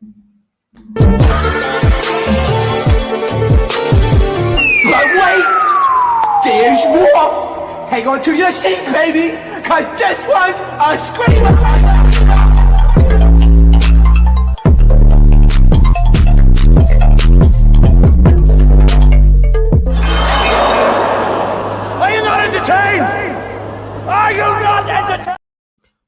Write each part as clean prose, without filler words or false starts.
But wait, there's more. Hang on to your seat, baby, cause this one's a screamer. Are you not entertained? Are you not entertained?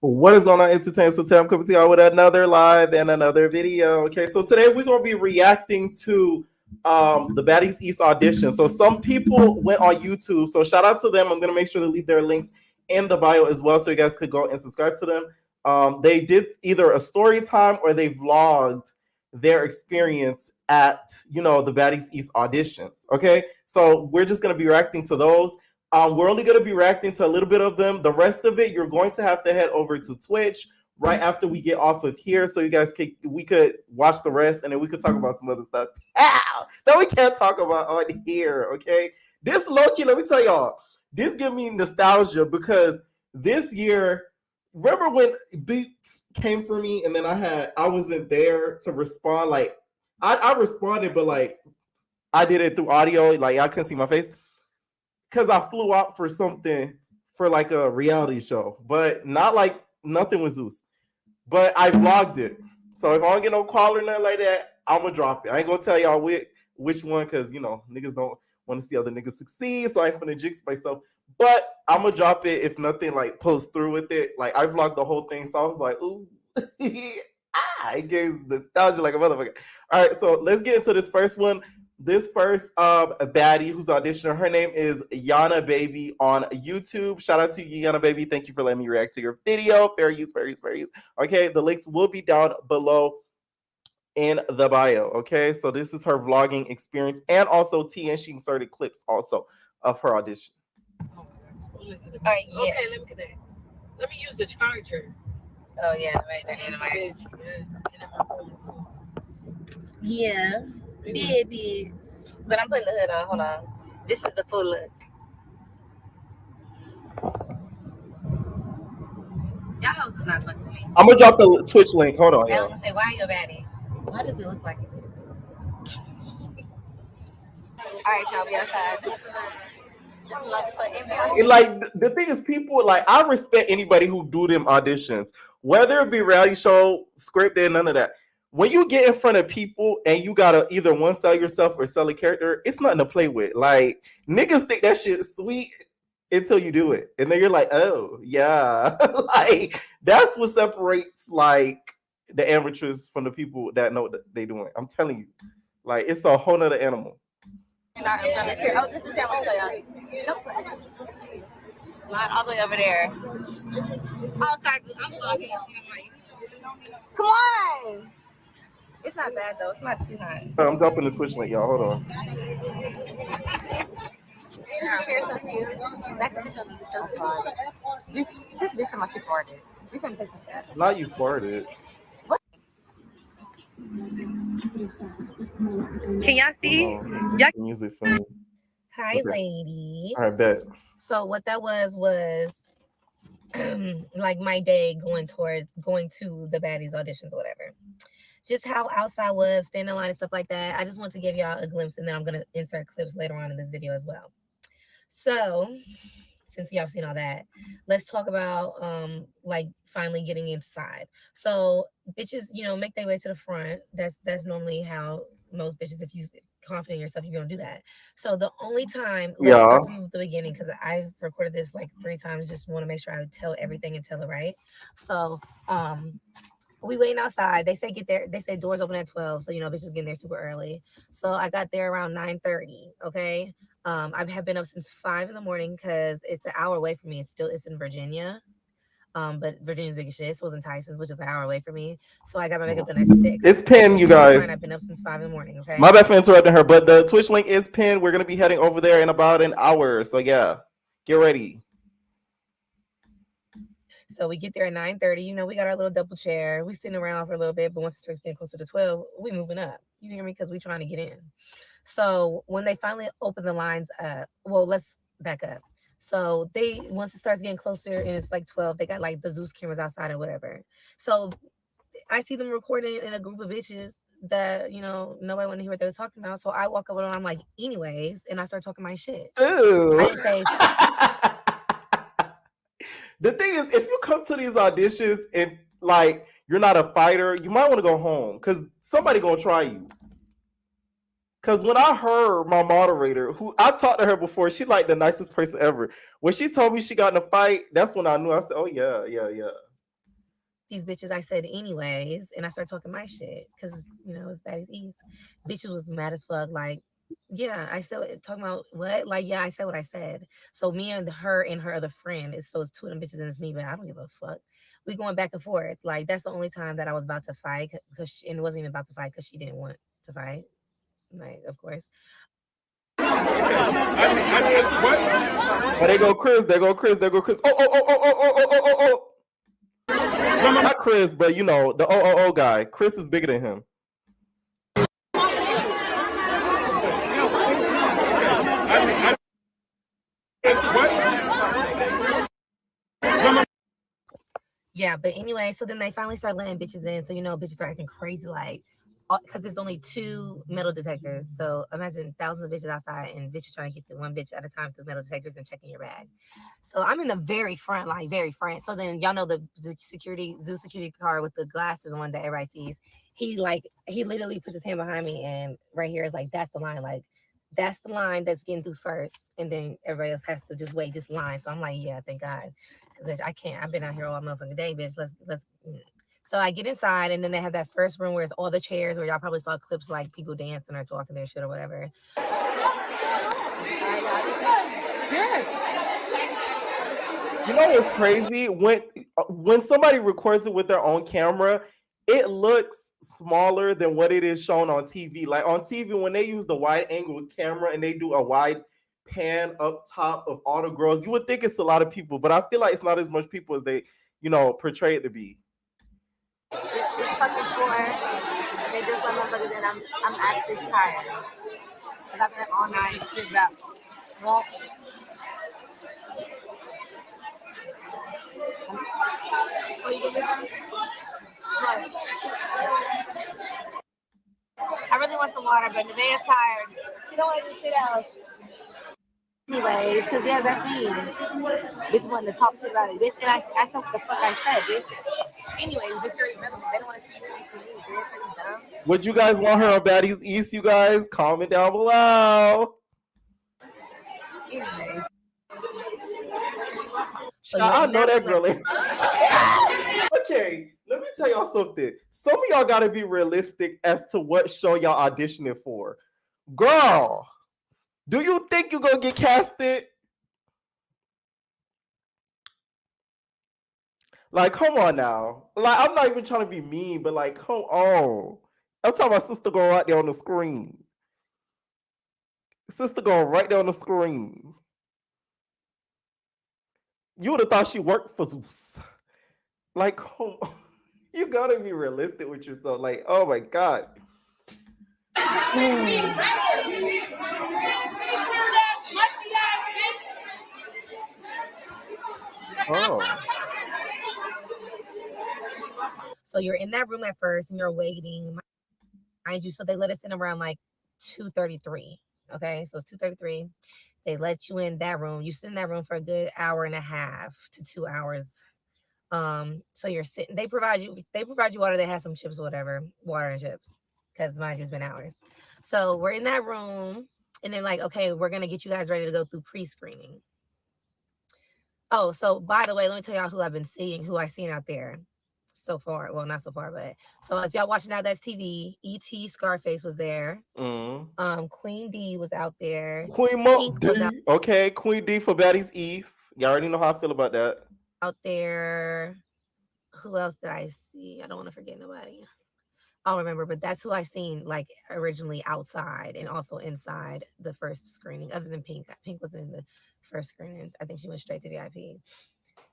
What is going on, entertainment? So today I'm coming to y'all with another live and another video. Okay, so today we're gonna be reacting to the Baddies East audition. So some people went on YouTube, so shout out to them. I'm gonna make sure to leave their links in the bio as well, so you guys could go and subscribe to them. They did either a story time or they vlogged their experience at the Baddies East auditions. Okay, so we're just gonna be reacting to those. We're only going to be reacting to a little bit of them. The rest of it, you're going to have to head over to Twitch right after we get off of here, so you guys we could watch the rest, and then we could talk about some other stuff that we can't talk about on here. Okay, this low-key, let me tell y'all, this give me nostalgia because this year, remember when Beats came for me, and then I wasn't there to respond. Like I responded, but like I did it through audio. Like y'all couldn't see my face. Because I flew out for something for like a reality show, but not like nothing with Zeus. But I vlogged it. So if I don't get no call or nothing like that, I'm gonna drop it. I ain't gonna tell y'all which one because niggas don't want to see other niggas succeed. So I ain't finna jinx myself. But I'm gonna drop it if nothing like pulls through with it. Like I vlogged the whole thing, so I was like, ooh, it gives nostalgia like a motherfucker. All right, so let's get into this first one. This first baddie who's auditioning, her name is Yana Baby on YouTube. Shout out to you, Yana Baby. Thank you for letting me react to your video. Fair use, fair use, fair use. Okay, the links will be down below in the bio. Okay, so this is her vlogging experience, and also TN, she inserted clips also of her audition. All right, yeah. Okay, let me connect. Let me use the charger. Oh yeah, right there in the mic. Yeah. Baby, but I'm putting the hood on. Hold on. This is the full look. Y'all hoes is not fucking with me. I'm gonna drop the Twitch link. Hold on. I was gonna say, why are you a baddie? Why does it look like it is? All right, y'all be outside. Just love for everybody. Like the thing is, people like I respect anybody who do them auditions, whether it be reality show, scripted, none of that. When you get in front of people and you gotta either one sell yourself or sell a character, it's nothing to play with. Like niggas think that shit's sweet until you do it, and then you're like, oh yeah, like that's what separates like the amateurs from the people that know what they doing. I'm telling you, like it's a whole nother animal. Oh, this is how I'm gonna show y'all. Nope. Line all the way over there. Oh, sorry, I'm vlogging. Come on. It's not bad though. It's not too high. I'm dropping the Twitch link, y'all. Hold on. Your chair's so cute. Back to the show. This time I should farted. We couldn't take this shot. Not you farted. What? Can y'all see? Y'all music for me. Hi, ladies. All right, bet. So what that was like my day going to the Baddies auditions or whatever. Just how outside was, standing in line and stuff like that. I just want to give y'all a glimpse, and then I'm going to insert clips later on in this video as well. So, since y'all seen all that, let's talk about, like, finally getting inside. So, bitches, make their way to the front. That's normally how most bitches, if you're confident in yourself, you're going to do that. So, the only time, let's start from the beginning, because I've recorded this, like, 3 times. Just want to make sure I tell everything and tell it right. So, we waiting outside. They say get there. They say doors open at 12. So, bitches getting there super early. So I got there around 9:30. Okay. I have been up since 5 in the morning because it's an hour away from me. It's in Virginia. But Virginia's big as shit. So it was in Tyson's, which is an hour away from me. So I got my makeup done at 6. It's pinned, you guys. I've been up since 5 in the morning. Okay. My bad for interrupting her, but the Twitch link is pinned. We're gonna be heading over there in about an hour. So yeah, get ready. So we get there at 9:30. We got our little double chair. We sitting around for a little bit, but once it starts getting closer to 12, we moving up. You hear me? Because we trying to get in. So when they finally open the lines up, well, let's back up. So once it starts getting closer and it's like 12, they got like the Zeus cameras outside or whatever. So I see them recording in a group of bitches that, you know, nobody want to hear what they was talking about. So I walk over and I'm like, anyways, and I start talking my shit. Ew. I didn't say. The thing is, if you come to these auditions and like you're not a fighter, you might want to go home because somebody gonna try you. Because when I heard my moderator, who I talked to her before, she like the nicest person ever. When she told me she got in a fight, that's when I knew. I said, "Oh yeah, yeah, yeah." These bitches, I said anyways, and I started talking my shit because, you know, it's Baddies East. Bitches was mad as fuck. Like, yeah, I said, talking about what? Like, yeah, I said what I said. So me and her and her other friend, so it's two of them bitches and it's me, but I don't give a fuck. We going back and forth. Like, that's the only time that I was about to fight because and it wasn't even about to fight because she didn't want to fight. Like, of course. What? Oh, they go Chris. They go Chris. They go Chris. Oh. Not Chris, but you know the guy. Chris is bigger than him. Yeah, but anyway, so then they finally start letting bitches in. So, you know, bitches start acting crazy, like, because there's only 2 metal detectors. So imagine thousands of bitches outside and bitches trying to get the one bitch at a time through metal detectors and checking your bag. So I'm in the very front, like very front. So then y'all know the zoo security car with the glasses on that everybody sees. He literally puts his hand behind me and right here is like, that's the line. Like, that's the line that's getting through first. And then everybody else has to just wait this line. So I'm like, yeah, thank God. Because I can't. I've been out here all motherfucking day, bitch. Let's. So I get inside, and then they have that first room where it's all the chairs, where y'all probably saw clips like people dancing or talking their shit or whatever. You know what's crazy? When somebody records it with their own camera, it looks smaller than what it is shown on TV. Like on TV, when they use the wide angle camera and they do a wide pan up top of all the girls, you would think it's a lot of people, but I feel like it's not as much people as they, you know, portray it to be. It's fucking 4. They just let motherfuckers in. I'm actually tired. Because I've been up all night sitting about. What? Oh, you get this one? What? I really want some water, but Nevaeh's tired. She don't want to do shit else. Anyways, because yeah, that's me. Bitch wanting to talk shit about it, bitch. And I said what the fuck I said, bitch. Anyways, bitch, you're irrelevant. They don't want to see you, bitch. Are you dumb? Would you guys want her on Baddies East, you guys? Comment down below. Anyways. So I know that girl. Okay, let me tell y'all something. Some of y'all gotta be realistic as to what show y'all auditioning for. Girl, do you think you're gonna get casted? Like, come on now. Like, I'm not even trying to be mean, but like, come on. I'm talking about sister going right there on the screen. Sister going right there on the screen. You would have thought she worked for Zeus. Like, come on. You gotta be realistic with yourself. Like, oh my God. Oh. So you're in that room at first and you're waiting, mind you. So they let us in around like 2:33. Okay, so it's 2:33. They let you in that room. You sit in that room for a good hour and a half to 2 hours. So you're sitting. They provide you water. They have some chips or whatever, water and chips, because mind you, it's been hours. So we're in that room, and then like, okay, we're gonna get you guys ready to go through pre-screening. Oh, so by the way, let me tell y'all who I've been seeing, who I've seen out there so far. Well, not so far, but so if y'all watching Now That's TV, E.T. Scarface was there. Queen D was out there. Queen D. Okay, Queen D for Baddies East. Y'all already know how I feel about that. Out there. Who else did I see? I don't want to forget nobody. I'll remember, but that's who I seen like originally outside and also inside the first screening, other than Pink. Pink wasn't in the first screening. I think she went straight to VIP.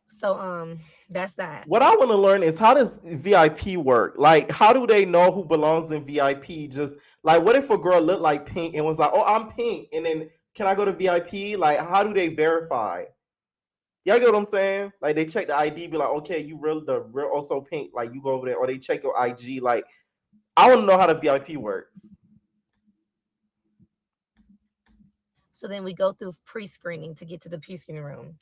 So that's that. What I want to learn is, how does VIP work? Like, how do they know who belongs in VIP? Just like, what if a girl looked like Pink and was like, oh, I'm Pink, and then can I go to VIP? Like, how do they verify? Y'all get what I'm saying? Like they check the ID, be like, okay, you real the real also pink, like you go over there, or they check your IG. Like I want to know how the VIP works. So then we go through pre-screening to get to the pre-screening room.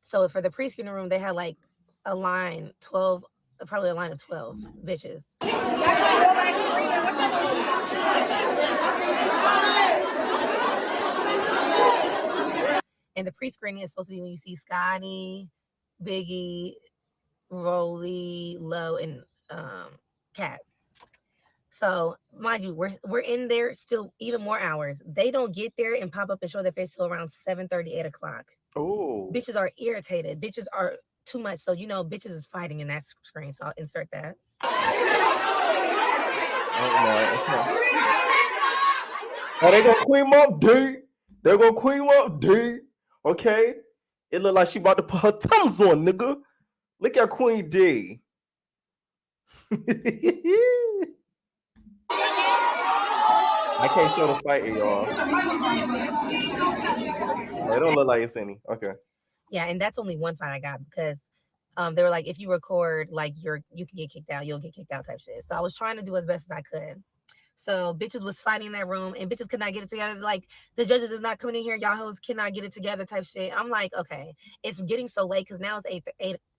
So for the pre-screening room, they had like a line, 12, probably a line of 12 bitches. And the pre-screening is supposed to be when you see Scotty, Biggie, Rolly, Low, and Cat. So mind you, we're in there still even more hours. They don't get there and pop up and show their face till around 7:30, 8 o'clock. Oh, Bitches are irritated. Bitches are too much. So bitches is fighting in that screen. So I'll insert that. oh, they gonna queen up D. They gonna queen up D. Okay, it look like she about to put her thumbs on, nigga. Look at Queen D. I can't show the fighting, y'all. Oh, it don't look like it's any. Okay. Yeah, and that's only one fight I got because they were like, if you record, like you can get kicked out, you'll get kicked out type shit. So I was trying to do as best as I could. So bitches was fighting in that room and bitches could not get it together. Like the judges is not coming in here. Y'all hoes cannot get it together type shit. I'm like, okay, it's getting so late because now it's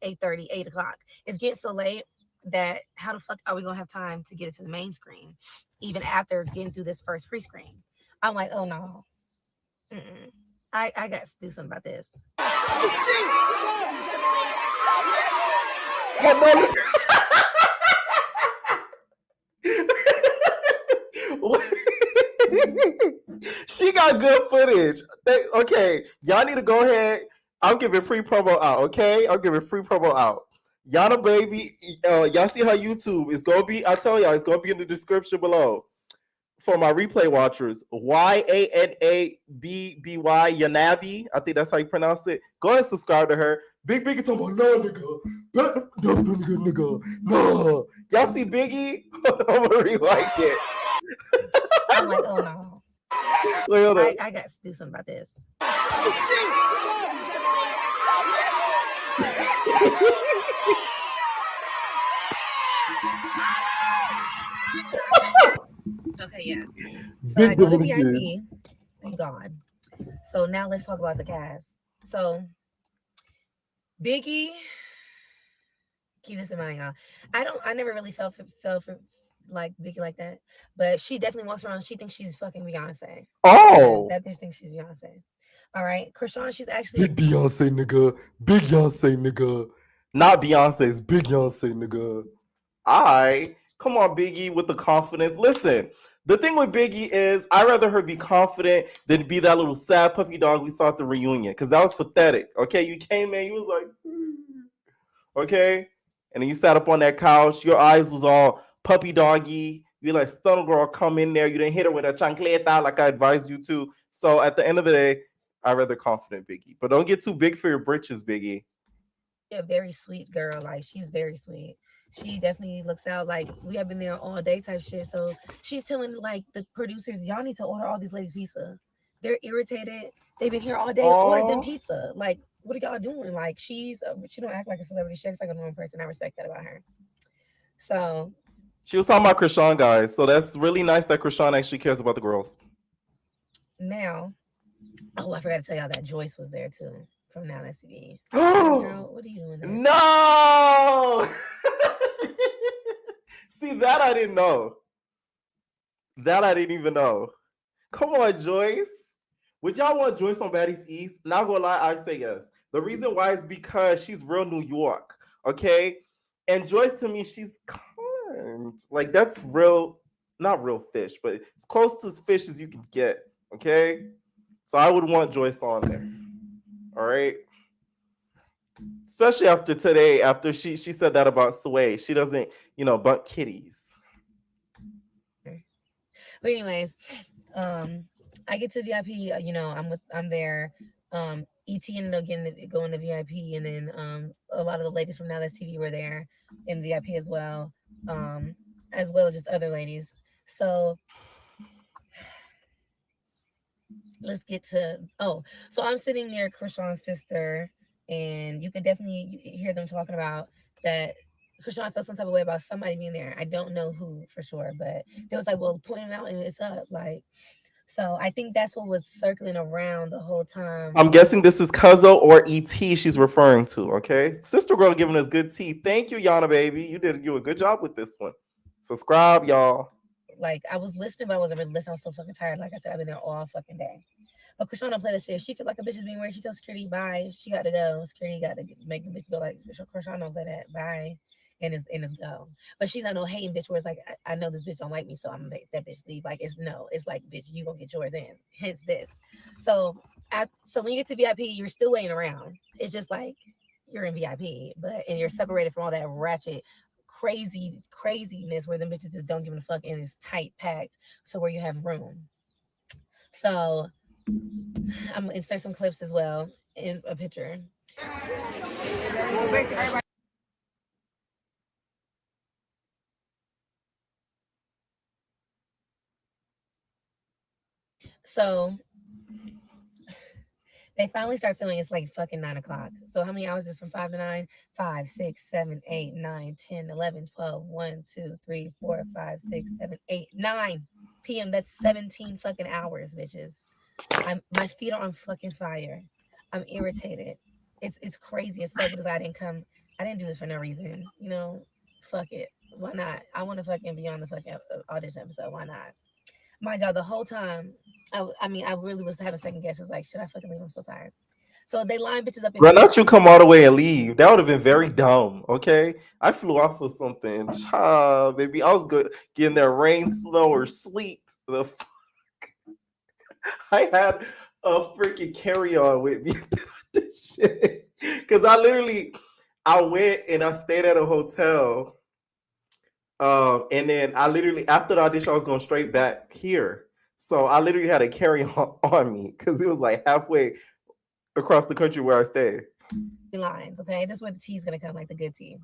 8:30, 8 o'clock. It's getting so late that how the fuck are we gonna have time to get it to the main screen, even after getting through this first pre-screen? I'm like, oh no. Mm-mm. I got to do something about this. She got good footage. Okay, y'all need to go ahead. I'm giving free promo out. Okay, I'm giving free promo out. Yana baby, y'all see her YouTube. It's gonna be. I tell y'all, it's gonna be in the description below. For my replay watchers, YANABBY Yanabi. I think that's how you pronounce it. Go ahead and subscribe to her. Big Biggie talking about no nigga. That's been good nigga. No. Y'all see Biggie? I'm gonna rewind it. I'm like, oh no. I got to do something about this. Okay, yeah. So I go to VIP. Thank God. So now let's talk about the cast. So Biggie, keep this in mind, y'all. I never really fell for like Biggie like that, but she definitely walks around. She thinks she's fucking Beyonce. Oh, that bitch thinks she's Beyonce. All right, Krishan, she's actually big Beyonce nigga, big Beyonce nigga, not Beyonce's big Beyonce nigga. I come on, Biggie, with the confidence. Listen, the thing with Biggie is I'd rather her be confident than be that little sad puppy dog we saw at the reunion because that was pathetic. Okay, you came in, you was like, okay, and then you sat up on that couch. Your eyes was all puppy doggy. You like stun girl come in there. You didn't hit her with a chancleta like I advised you to. So at the end of the day, I'd rather confident Biggie, but don't get too big for your britches, Biggie. a very sweet girl. Like she's very sweet. She definitely looks out like we have been there all day type shit. So she's telling like the producers, y'all need to order all these ladies pizza. They're irritated. They've been here all day. Order them pizza. Like, what are y'all doing? Like, she don't act like a celebrity. She acts like a normal person. I respect that about her. So she was talking about Krishan, guys. So that's really nice that Krishan actually cares about the girls. Now, oh, I forgot to tell y'all that Joyce was there too from Now That's TV. Girl, what are you doing? No. See, that I didn't know. That I didn't even know. Come on, Joyce. Would y'all want Joyce on Baddies East? Not gonna lie, I say yes. The reason why is because she's real New York, okay? And Joyce, to me, she's kind. Like, that's real, not real fish, but it's close to as fish as you can get, okay? So I would want Joyce on there. All right? Especially after today, after she said that about Sway. She doesn't, bunt kitties. But anyways, I get to VIP, I'm there. ET ended up going to VIP, and then a lot of the ladies from Now That's TV were there in VIP as well as just other ladies. So let's get to so I'm sitting near Krishan's sister and you could definitely hear them talking about that. Krishan felt some type of way about somebody being there. I don't know who for sure, but they was like, "Well, point him out and it's up." Like, so I think that's what was circling around the whole time. I'm guessing this is Cuzzo or ET she's referring to. Okay, sister girl giving us good tea. Thank you, Yana baby. You did a good job with this one. Subscribe, y'all. Like I was listening, but I wasn't really listening. I was so fucking tired. Like I said, I've been there all fucking day. But Krishan don't play that shit. She feel like a bitch is being weird. She tells security bye. She got to go. Security got to make the bitch go. Like Krishan don't play that bye, and it's go. But she's not no hating bitch. Where it's like I know this bitch don't like me, so I'm gonna make that bitch leave. Like it's no. It's like bitch, you gonna get yours in. Hence this. So so when you get to VIP, you're still waiting around. It's just like you're in VIP, and you're separated from all that ratchet craziness where the bitches just don't give a fuck and it's tight packed, so where you have room. So I'm gonna insert some clips as well in a picture. So they finally start feeling it's like fucking 9 o'clock. So how many hours is from 5 to 9? 5, 6, 7, 8, 9, 10, 11, 12, 1, 2, 3, 4, 5, 6, 7, 8, 9 p.m. That's 17 fucking hours, bitches. My feet are on fucking fire. I'm irritated. It's crazy as fuck because I didn't do this for no reason. You know, fuck it. Why not? I want to fucking be on the fucking audition episode. Why not? Mind y'all, the whole time, I mean, I really was having second guesses. Like, should I fucking leave? I'm so tired. So they line bitches up. Run out, you come all the way and leave. That would have been very dumb. Okay, I flew off of something, baby. I was good getting there, rain, snow, or sleet. The fuck? I had a freaking carry on with me, because I went and I stayed at a hotel. And then I literally, after the audition, I was going straight back here. So I literally had a carry on me because it was like halfway across the country where I stayed. Lines, okay? This is where the tea is going to come, like the good tea.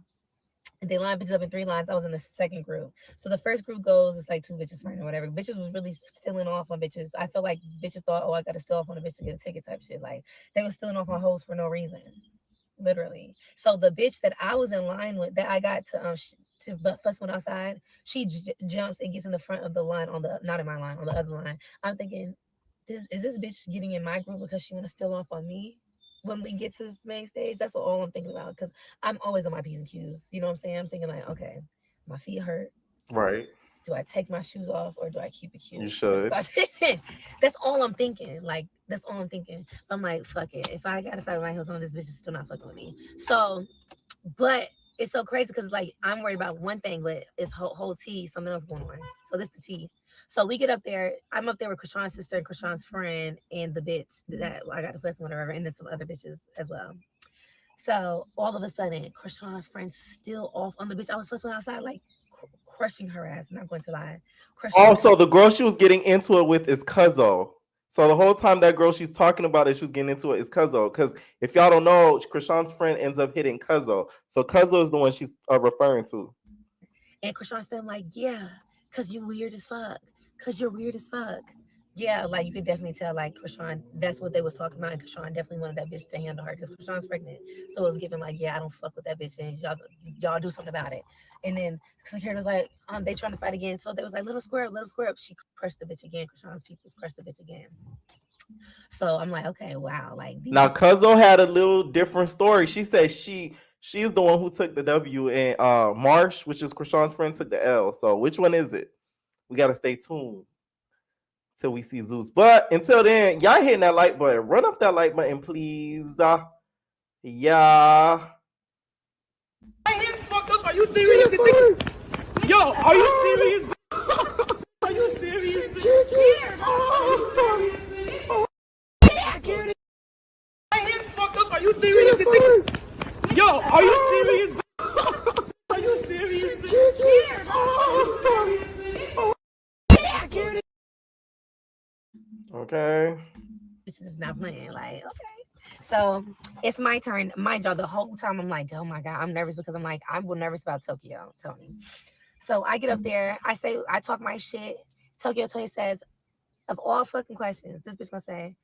And they line bitches up in 3 lines. I was in the second group. So the first group goes, it's like 2 bitches fighting or whatever. Bitches was really stealing off on bitches. I feel like bitches thought, oh, I got to steal off on a bitch to get a ticket type shit. Like, they were stealing off on hoes for no reason. Literally. So the bitch that I was in line with, that I got to fuss one outside, she jumps and gets in the front of the line not in my line, on the other line. I'm thinking, is this bitch getting in my group because she want to steal off on me when we get to the main stage? That's all I'm thinking about, because I'm always on my P's and Q's. You know what I'm saying? I'm thinking like, okay, my feet hurt. Right. Do I take my shoes off or do I keep it cute? You should. That's all I'm thinking. Like, that's all I'm thinking. I'm like, fuck it. If I gotta fight with my heels on, this bitch is still not fucking with me. So, but it's so crazy because like I'm worried about one thing, but it's whole tea, something else going on. So this the tea. So we get up there. I'm up there with Krishan's sister and Krishan's friend and the bitch that I got to fuss with, whatever, and then some other bitches as well. So all of a sudden, Krishan's friend still off on the bitch I was fussing outside, like crushing her ass. I'm not going to lie. Also, the girl she was getting into it with is Cuzzo. So the whole time that girl she's talking about it, she was getting into it, is Cuzzo. Because if y'all don't know, Krishan's friend ends up hitting Cuzzo. So Cuzzo is the one she's referring to. And Krishan said, like, yeah, because you weird as fuck. Because you're weird as fuck. Yeah, like you could definitely tell, like Krishan, that's what they was talking about, and Krishan definitely wanted that bitch to handle her because Krishan's pregnant. So it was given like, yeah, I don't fuck with that bitch, and y'all do something about it. And then security was like, they trying to fight again. So they was like, little square up. She crushed the bitch again. Krishan's people crushed the bitch again. So I'm like, okay, wow. Like now, Cuzzo had a little different story. She said she's the one who took the W, and Marsh, which is Krishan's friend, took the L. So which one is it? We gotta stay tuned till we see Zeus. But until then, y'all hitting that like button. Run up that like button, please. Yeah. My hands fucked up. Are you serious? Yo, are you serious? Are you serious? My hands fucked up. Are you serious? Yo, are you serious? Are you serious? Okay. This is not playing. Like, okay. So it's my turn. Mind y'all, the whole time I'm like, oh my God, I'm nervous because I'm like, I'm nervous about Tokyo, Tony. So I get up there, I talk my shit. Tokyo Tony says, of all fucking questions, this bitch gonna say,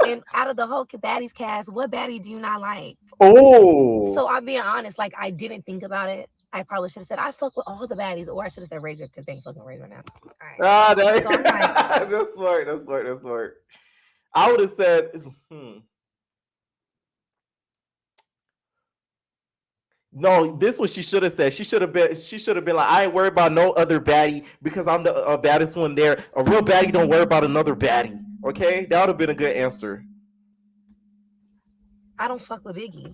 And out of the whole Baddies cast, what baddie do you not like? Oh. So I'm being honest, like I didn't think about it. I probably should have said I fuck with all the baddies, or I should have said Razor because they ain't fucking Razor now. All right. Ah, that, So I'm like, that's smart. That's smart. That's smart. I would have said, No, this what she should have said. She should have been like, I ain't worried about no other baddie because I'm the baddest one there. A real baddie don't worry about another baddie. Okay, that would have been a good answer. I don't fuck with Biggie.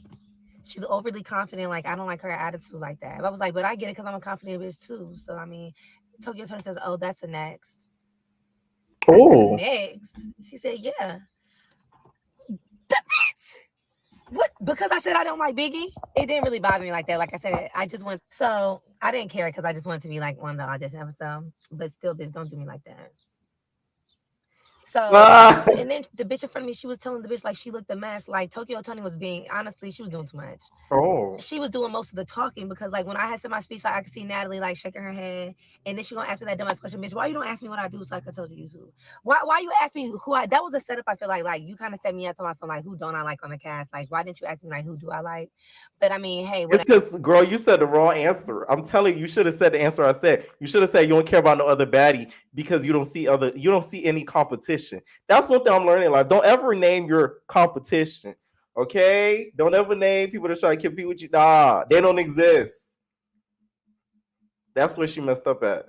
She's overly confident. Like I don't like her attitude like that. I was like, but I get it because I'm a confident bitch too. So I mean, Tokyo Tony says, "Oh, that's a next." Oh, next. She said, "Yeah." The bitch. What? Because I said I don't like Biggie, it didn't really bother me like that. Like I said, I just went. So I didn't care because I just wanted to be like one of the audition episodes. But still, bitch, don't do me like that. So, and then the bitch in front of me, she was telling the bitch like she looked a mess. Like Tokyo Tony was being, honestly, she was doing too much. Oh. She was doing most of the talking because like when I had said my speech, like I could see Natalie like shaking her head. And then she gonna ask me that dumbass question, bitch, why you don't ask me what I do so I could tell you who? Why you ask me who I, that was a setup I feel like you kind of set me up to myself like who don't I like on the cast? Like why didn't you ask me like who do I like? But I mean, hey, it's because girl, you said the wrong answer. I'm telling you, you should have said the answer I said. You should have said you don't care about no other baddie because you don't see any competition. That's one thing I'm learning in life. Don't ever name your competition. Okay? Don't ever name people that try to compete with you. Nah, they don't exist. That's where she messed up at.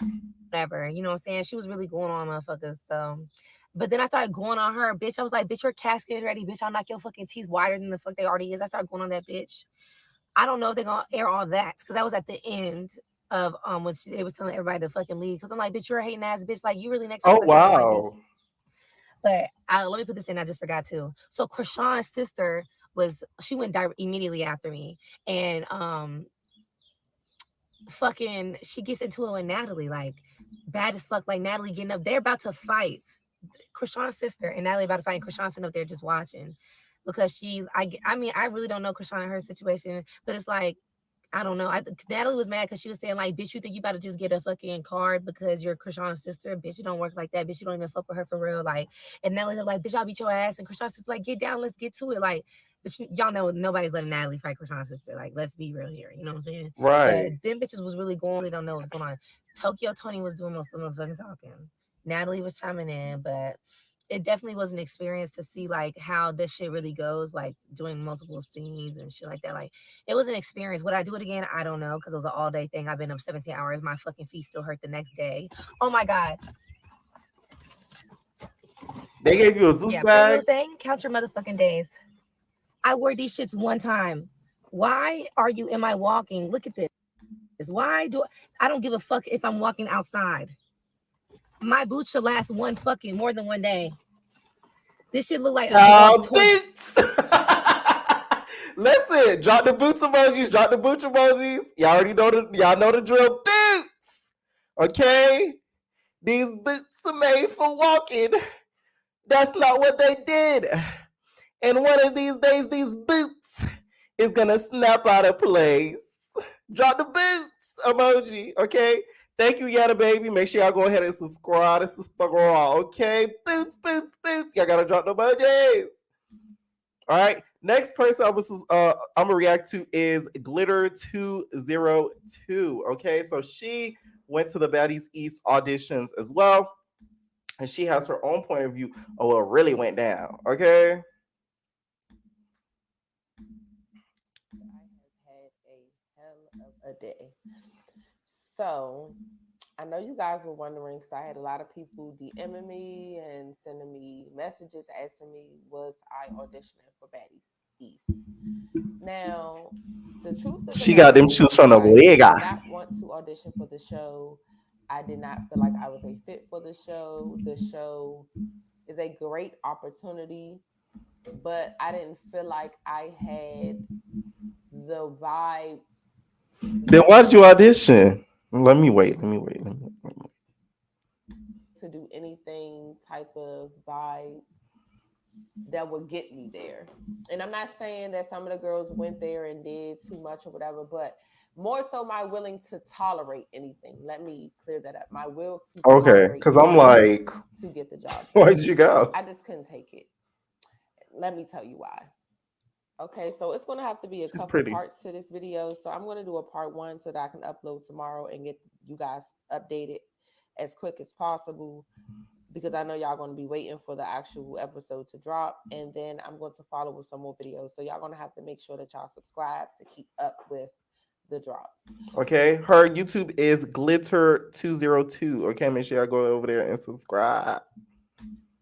Whatever, you know what I'm saying? She was really going on motherfuckers. So but then I started going on her, bitch. I was like, bitch, your casket ready, bitch. I'll knock your fucking teeth wider than the fuck they already is. I started going on that bitch. I don't know if they're gonna air all that because that was at the end of when they was telling everybody to fucking leave. Because I'm like, bitch, you're a hating ass bitch. Like you really next. Oh wow. But let me put this in. I just forgot to. So Krishan's sister she went immediately after me, and fucking she gets into it with Natalie, like bad as fuck. Like Natalie getting up, they're about to fight. Krishan's sister and Natalie about to fight. And Krishan's sitting up there just watching because I mean, I really don't know Krishan and her situation, but it's like, I don't know. Natalie was mad because she was saying like, bitch, you think you about to just get a fucking card because you're Krishan's sister? Bitch, you don't work like that. Bitch, you don't even fuck with her for real. Like, and Natalie's like, bitch, I'll beat your ass. And Krishan's just like, get down, let's get to it. Like, but y'all know nobody's letting Natalie fight Krishan's sister. Like, let's be real here. You know what I'm saying? Right. But them bitches was really going. They don't know what's going on. Tokyo Tony was doing most of the fucking talking. Natalie was chiming in, but it definitely was an experience to see like how this shit really goes, like doing multiple scenes and shit like that. Like it was an experience. Would I do it again? I don't know, because it was an all-day thing. I've been up 17 hours. My fucking feet still hurt the next day. Oh my god. They gave you a Zeus bag? Thing. Count your motherfucking days. I wore these shits one time. Why are you? Am I walking? Look at this. Why do I don't give a fuck if I'm walking outside. My boots should last more than one day. This shit look like boots. Listen, drop the boots emojis. Drop the boots emojis. Y'all know the drill. Boots. Okay, these boots are made for walking. That's not what they did. And one of these days, these boots is gonna snap out of place. Drop the boots emoji. Okay. Thank you, Yada Baby. Make sure y'all go ahead and subscribe. Okay? Boots. Y'all gotta drop the emojis. All right. Next person I'm gonna react to is Glitter202. Okay, so she went to the Baddies East auditions as well, and she has her own point of view of what really went down. Okay. I have had a hell of a day. So I know you guys were wondering because I had a lot of people DMing me and sending me messages asking me, was I auditioning for Baddies East? Now, the truth of she got them shoes from the leg. I did not want to audition for the show. I did not feel like I was a fit for the show. The show is a great opportunity, but I didn't feel like I had the vibe. Then why did you audition? Let me wait. To do anything type of vibe that would get me there. And I'm not saying that some of the girls went there and did too much or whatever, but more so my willing to tolerate anything. Let me clear that up. My will to because I'm like, to get the job. Why did you go? I just couldn't take it. let me tell you why. Okay, so it's going to have to be a She's couple pretty. parts to this video. So I'm going to do a part 1 so that I can upload tomorrow and get you guys updated as quick as possible, because I know y'all going to be waiting for the actual episode to drop. And then I'm going to follow with some more videos. So y'all going to have to make sure that y'all subscribe to keep up with the drops. Okay, her YouTube is Glitter202. Okay, make sure y'all go over there and subscribe.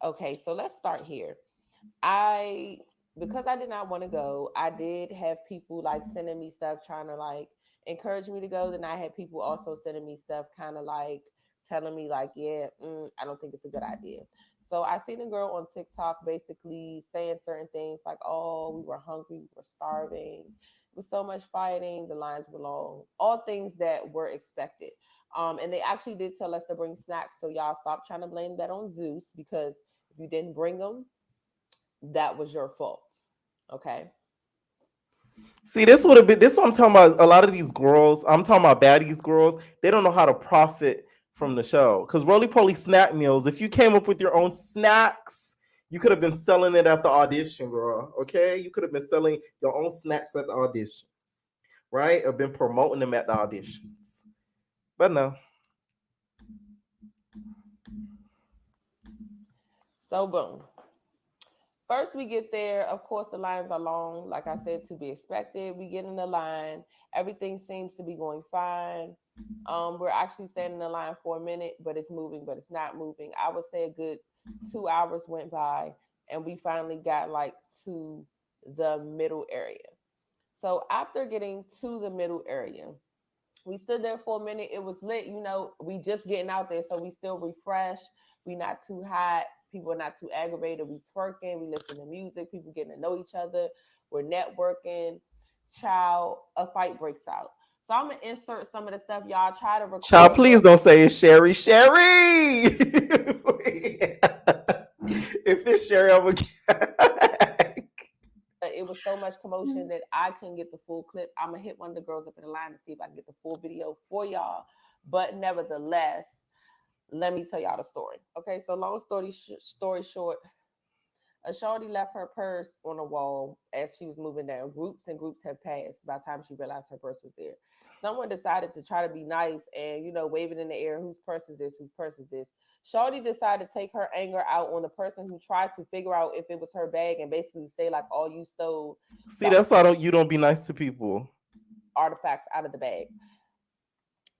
Okay, so let's start here. Because I did not want to go, I did have people like sending me stuff trying to like encourage me to go. Then I had people also sending me stuff kind of like telling me like, yeah, I don't think it's a good idea. So I seen a girl on TikTok basically saying certain things like, oh, we were hungry, we were starving, it was so much fighting, the lines were long, all things that were expected. And they actually did tell us to bring snacks. So y'all stop trying to blame that on Zeus, because if you didn't bring them, that was your fault. Okay. See, this would have been this. What I'm talking about. A lot of these girls, I'm talking about baddies girls. They don't know how to profit from the show. Because roly poly snack meals. If you came up with your own snacks, you could have been selling it at the audition, girl. Okay, you could have been selling your own snacks at the auditions, right? Or been promoting them at the auditions. But no. So boom. First we get there. Of course, the lines are long. Like I said, to be expected. We get in the line. Everything seems to be going fine. We're actually standing in the line for a minute, but it's moving, but it's not moving. I would say a good 2 hours went by, and we finally got like to the middle area. So after getting to the middle area, we stood there for a minute. It was lit, we just getting out there, so we still refreshed. We not too hot. People are not too aggravated. We twerking. We listen to music. People getting to know each other. We're networking. Child, a fight breaks out. So I'm gonna insert some of the stuff y'all try to record. Child, please don't say it's Sherry. Sherry! If this Sherry, I'm It was so much commotion that I couldn't get the full clip. I'm gonna hit one of the girls up in the line to see if I can get the full video for y'all. But nevertheless, let me tell y'all the story. Okay, so long story short, a shorty left her purse on the wall as she was moving down. Groups and groups have passed by the time she realized her purse was there. Someone decided to try to be nice and, wave it in the air. Whose purse is this? Whose purse is this? Shorty decided to take her anger out on the person who tried to figure out if it was her bag and basically say like, "Oh, you stole." See, that's why you don't be nice to people. Artifacts out of the bag.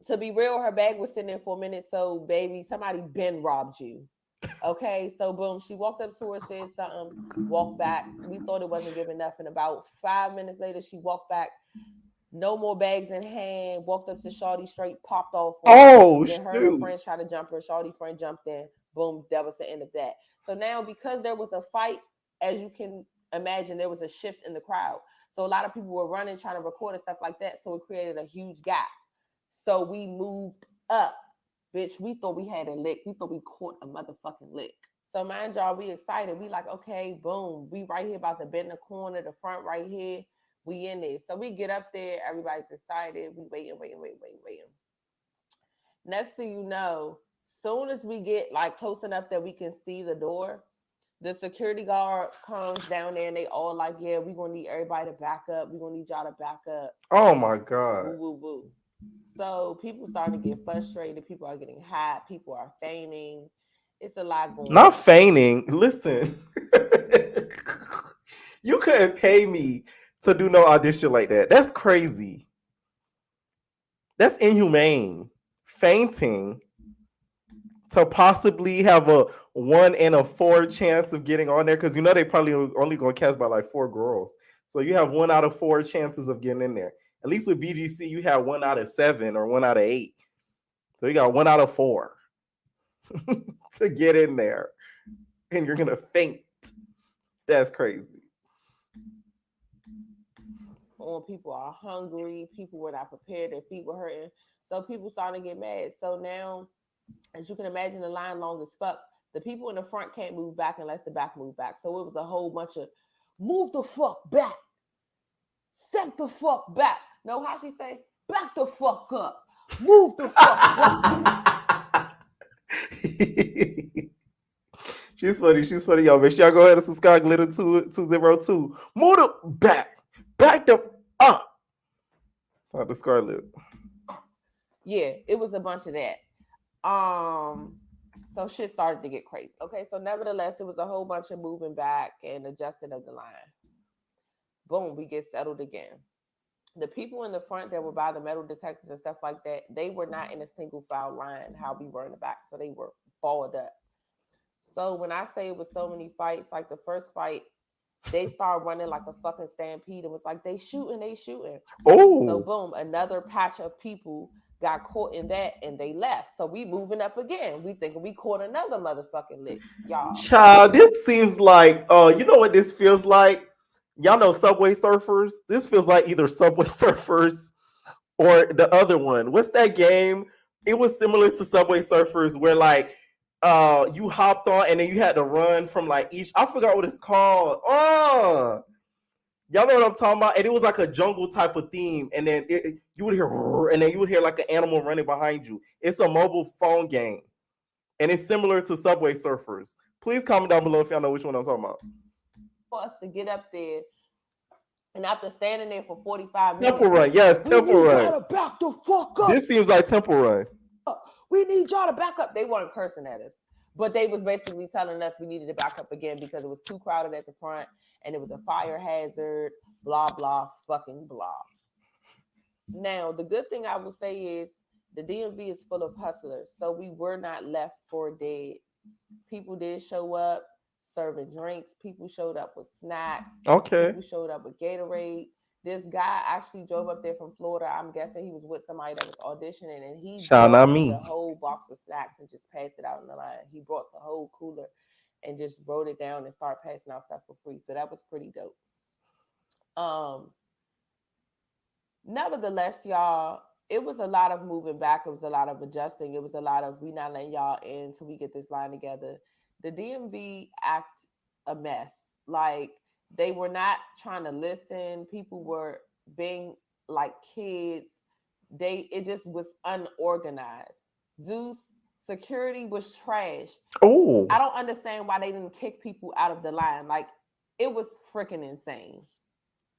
To be real, her bag was sitting there for a minute. So, baby, somebody been robbed you. Okay, so boom, she walked up to her, said something, walked back. We thought it wasn't giving enough. And about 5 minutes later, she walked back, no more bags in hand, walked up to Shawty, straight popped off. Oh, then her and her friends tried to jump her. Shawty friend jumped in. Boom, that was the end of that. So now, because there was a fight, as you can imagine, there was a shift in the crowd. So a lot of people were running, trying to record and stuff like that. So it created a huge gap. So we moved up. Bitch, we thought we had a lick. We thought we caught a motherfucking lick. So mind y'all, we excited. We like, okay, boom. We right here about to bend the corner, the front right here. We in there. So we get up there. Everybody's excited. We waiting. Next thing you know, soon as we get like close enough that we can see the door, the security guard comes down there and they all like, yeah, we're going to need everybody to back up. We're going to need y'all to back up. Oh my God. Woo, woo, woo. So people starting to get frustrated. People are getting hot. People are fainting. It's a lot going on. Not feigning. Listen, you couldn't pay me to do no audition like that. That's crazy. That's inhumane. Fainting to possibly have a 1 in a 4 chance of getting on there, because they probably only going to cast by like 4 girls. So you have 1 out of 4 chances of getting in there. At least with BGC, you have 1 out of 7 or 1 out of 8. So you got 1 out of 4 to get in there, and you're gonna faint. That's crazy. People are hungry. People were not prepared. Their feet were hurting. So people starting to get mad. So now, as you can imagine, the line long as fuck. The people in the front can't move back unless the back move back. So it was a whole bunch of move the fuck back. Step the fuck back. Know how she say? Back the fuck up. Move the fuck back. She's funny. She's funny, y'all. Make sure y'all go ahead and subscribe. Glitter 202. Move the back the up. Talk to Scarlett. Yeah, it was a bunch of that. So shit started to get crazy. Okay, so nevertheless, it was a whole bunch of moving back and adjusting of the line. Boom, we get settled again. The people in the front that were by the metal detectors and stuff like that, they were not in a single file line how we were in the back. So they were balled up. So when I say it was so many fights, like the first fight, they started running like a fucking stampede. It was like they shooting. Oh. So boom, another patch of people got caught in that and they left. So we moving up again. We thinking we caught another motherfucking lick, y'all. Child, this seems like you know what this feels like? Y'all know Subway Surfers? This feels like either Subway Surfers or the other one. What's that game? It was similar to Subway Surfers where like you hopped on and then you had to run from like each, I forgot what it's called. Oh, y'all know what I'm talking about? And it was like a jungle type of theme, and then you would hear and then you would hear like an animal running behind you. It's a mobile phone game, and it's similar to Subway Surfers. Please comment down below if y'all know which one I'm talking about. For us to get up there, and after standing there for 45 minutes, Temple Run, yes, Temple Run. Y'all to back the fuck up. This seems like Temple Run. We need y'all to back up. They weren't cursing at us, but they was basically telling us we needed to back up again because it was too crowded at the front and it was a fire hazard, blah, blah, fucking blah. Now, the good thing I will say is the DMV is full of hustlers, so we were not left for dead. People did show up serving drinks. People showed up with snacks. Okay. People showed up with Gatorade. This guy actually drove up there from Florida. I'm guessing he was with somebody that was auditioning, and he brought the whole box of snacks and just passed it out in the line. He brought the whole cooler and just wrote it down and started passing out stuff for free. So that was pretty dope. Nevertheless, y'all, it was a lot of moving back. It was a lot of adjusting. It was a lot of we not letting y'all in until we get this line together. The DMV act a mess. Like, they were not trying to listen. People were being like kids. It just was unorganized. Zeus, security was trash. Oh. I don't understand why they didn't kick people out of the line. Like, it was freaking insane.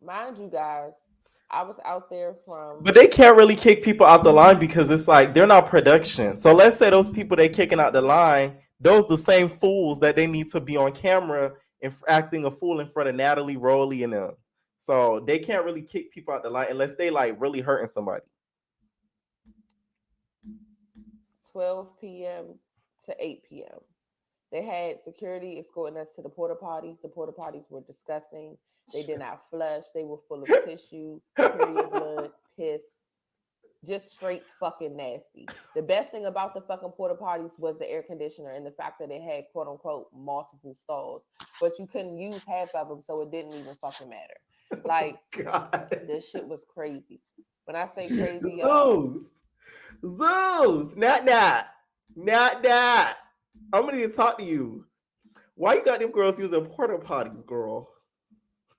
Mind you guys, I was out there from... But they can't really kick people out the line because it's like they're not production. So let's say those people they kicking out the line, those the same fools that they need to be on camera and acting a fool in front of Natalie, Rowley, and them. So they can't really kick people out the line unless they like really hurting somebody. 12 p.m. to 8 p.m. They had security escorting us to the porta potties. The porta potties were disgusting. They did not flush. They were full of tissue, period blood, piss. Just straight fucking nasty. The best thing about the fucking porta potties was the air conditioner and the fact that they had quote unquote multiple stalls, but you couldn't use half of them, so it didn't even fucking matter. Like, this shit was crazy. When I say crazy, Zeus, not that. I'm gonna need to talk to you. Why you got them girls using porta potties, girl?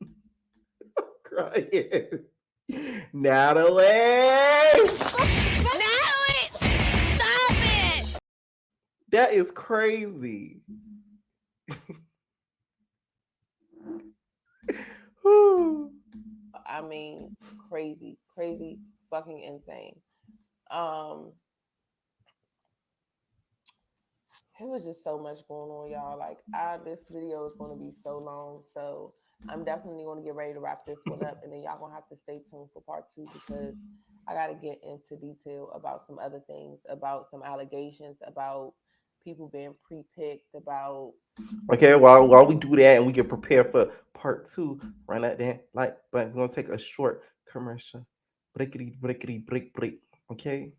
I'm crying. Natalie! Natalie! Stop it! That is crazy. I mean, crazy, fucking insane. It was just so much going on, y'all. Like, this video is going to be so long, so I'm definitely going to get ready to wrap this one up, and then y'all gonna have to stay tuned for part 2 because I got to get into detail about some other things, about some allegations, about people being pre-picked, about... Okay, while we do that and we get prepared for part 2, run that there. Like, but we're gonna take a short commercial. Break. Okay.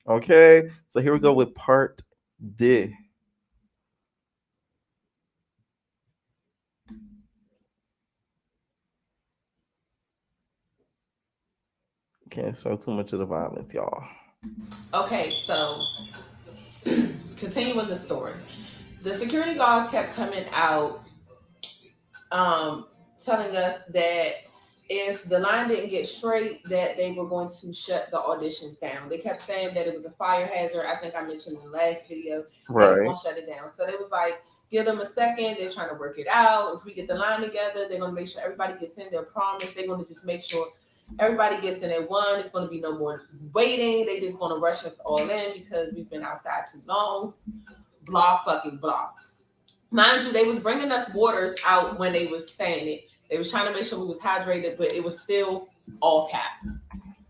Okay, so here we go with part D. Can't show too much of the violence, y'all. Okay, so continuing the story. The security guards kept coming out, telling us that if the line didn't get straight, that they were going to shut the auditions down. They kept saying that it was a fire hazard. I think I mentioned in the last video they was going Right. to shut it down. So they was like, give them a second. They're trying to work it out. If we get the line together, they're going to make sure everybody gets in. Their promise. They're going to just make sure everybody gets in at one. It's going to be no more waiting. They just going to rush us all in because we've been outside too long. Blah fucking blah. Mind you, they was bringing us waters out when they was saying it. They was trying to make sure we was hydrated, but it was still all cap.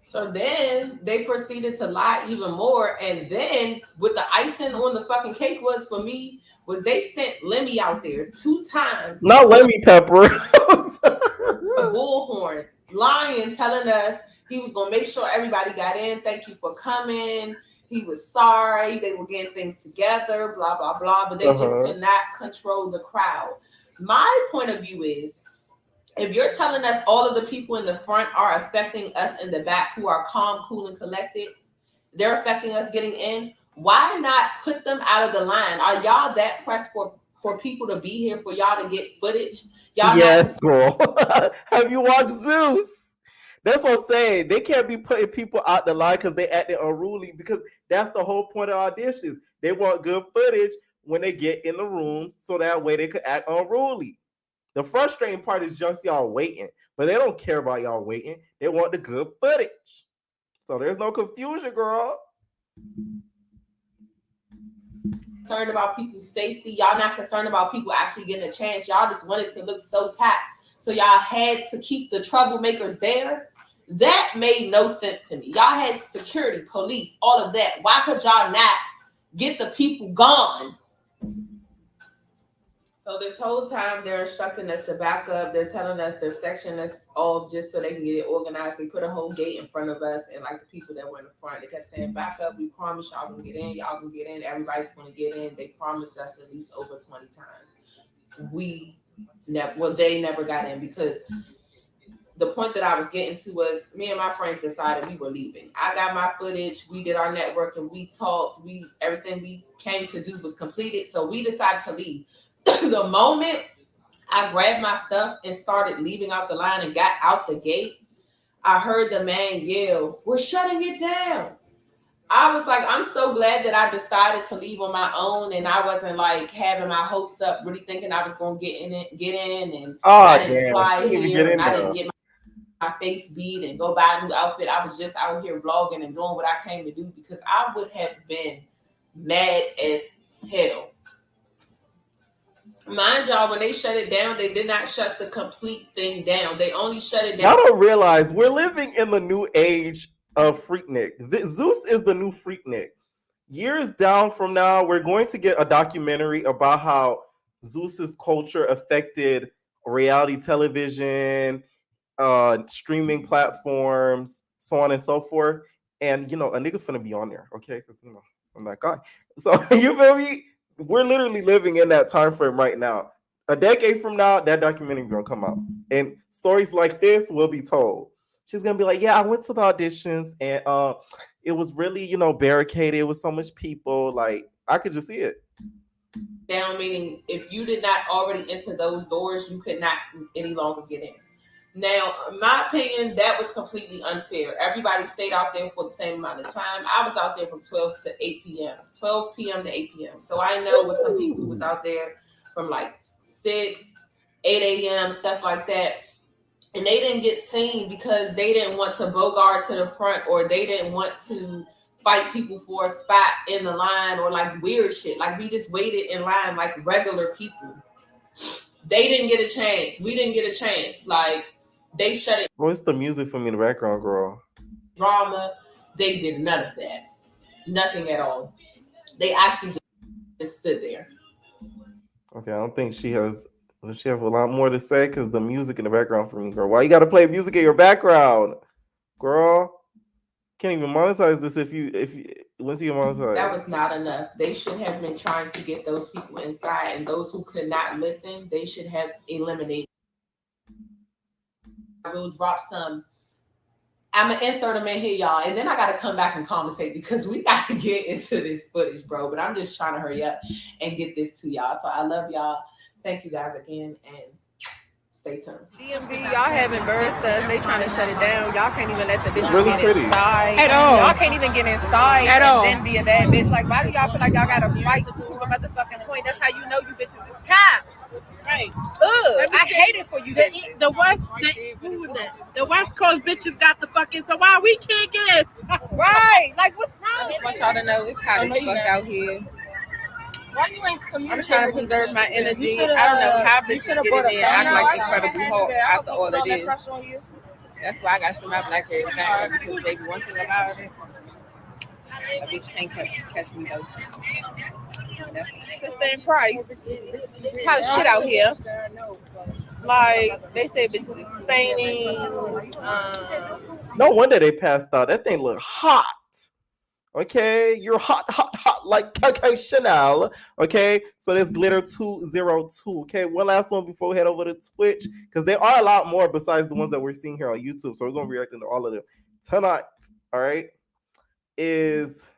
So then they proceeded to lie even more. And then what the icing on the fucking cake was for me was they sent Lemmy out there 2 times Not Lemmy Pepper. a bullhorn, lying, telling us he was gonna make sure everybody got in. Thank you for coming. He was sorry. They were getting things together, blah, blah, blah. But they just could not control the crowd. My point of view is, if you're telling us all of the people in the front are affecting us in the back who are calm, cool, and collected, they're affecting us getting in, why not put them out of the line? Are y'all that pressed for people to be here, for y'all to get footage? Y'all yes, girl. Have you watched Zeus? That's what I'm saying. They can't be putting people out the line because they acted unruly, because that's the whole point of auditions. They want good footage when they get in the rooms so that way they could act unruly. The frustrating part is just y'all waiting, but they don't care about y'all waiting. They want the good footage. So there's no confusion, girl. Concerned about people's safety. Y'all not concerned about people actually getting a chance. Y'all just wanted to look so packed. So y'all had to keep the troublemakers there. That made no sense to me. Y'all had security, police, all of that. Why could y'all not get the people gone? So this whole time they're instructing us to back up. They're telling us they're sectioning us all just so they can get it organized. They put a whole gate in front of us, and like the people that were in the front, they kept saying, back up. We promise y'all gonna get in. Y'all gonna get in. Everybody's gonna get in. They promised us at least over 20 times. They never got in, because the point that I was getting to was, me and my friends decided we were leaving. I got my footage. We did our networking. We talked. Everything we came to do was completed. So we decided to leave. The moment I grabbed my stuff and started leaving out the line and got out the gate, I heard the man yell, "We're shutting it down." I was like, I'm so glad that I decided to leave on my own, and I wasn't like having my hopes up, really thinking I was going to get in, and I didn't fly here, and I didn't get my face beat and go buy a new outfit. I was just out here vlogging and doing what I came to do, because I would have been mad as hell. Mind y'all, when they shut it down, they did not shut the complete thing down. They only shut it down. Y'all don't realize we're living in the new age of Freaknik. Zeus is the new Freaknik. Years down from now, we're going to get a documentary about how Zeus's culture affected reality television, streaming platforms, so on and so forth. And a nigga finna be on there, okay? Because I'm that guy. So you feel me? We're literally living in that time frame right now. A decade from now, that documentary gonna come out, and stories like this will be told. She's gonna be like, "Yeah, I went to the auditions, and it was really, barricaded. It was so much people. Like, I could just see it." Down, meaning if you did not already enter those doors, you could not any longer get in. Now, in my opinion, that was completely unfair. Everybody stayed out there for the same amount of time. I was out there from 12 to 8 p.m., 12 p.m. to 8 p.m. So I know with some people who was out there from like 6, 8 a.m., stuff like that. And they didn't get seen because they didn't want to bogart to the front, or they didn't want to fight people for a spot in the line, or like weird shit. Like, we just waited in line like regular people. They didn't get a chance. We didn't get a chance. Like, they shut it. What's the music for me in the background, girl? Drama. They did none of that. Nothing at all. They actually just stood there. Okay, I don't think she has. Does she have a lot more to say? Because the music in the background for me, girl. Why you gotta play music in your background, girl? Can't even monetize this if you once you monetize. That was not enough. They should have been trying to get those people inside, and those who could not listen, they should have eliminated. I will drop some I'm gonna insert them in here, y'all, and then I gotta come back and commentate because we gotta get into this footage, bro. But I'm just trying to hurry up and get this to y'all. So I love y'all. Thank you guys again, and stay tuned. DMV, y'all have embarrassed us. They trying to shut it down. Y'all can't even let the bitch really get pretty. inside. At all. Y'all can't even get inside At and all. then be a bad bitch. Like, why do y'all feel like y'all gotta fight to prove a motherfucking point? That's how you know you bitches is cap. Right. Ugh, I hate it for you bitches. The West Coast bitches got the fucking, so why we can't get this? Right. Like, what's wrong? I just want y'all to know it's hot as fuck out here. Why you ain't I'm trying to preserve my energy. I don't know how bitches get in there and act like incredibly hot after all it is. That's why I got some of my black hair down because baby, one thing about it, a bitch can't catch me though. That's sister in Christ. It's hot as shit out here. Like they say, bitches is Spaining. No wonder they passed out. That thing look hot. Okay, you're hot like Coco Chanel. Okay, so there's Glitter 202. Okay, one last one before we head over to Twitch because there are a lot more besides the ones that we're seeing here on YouTube. So we're gonna be reacting to all of them tonight. All right, is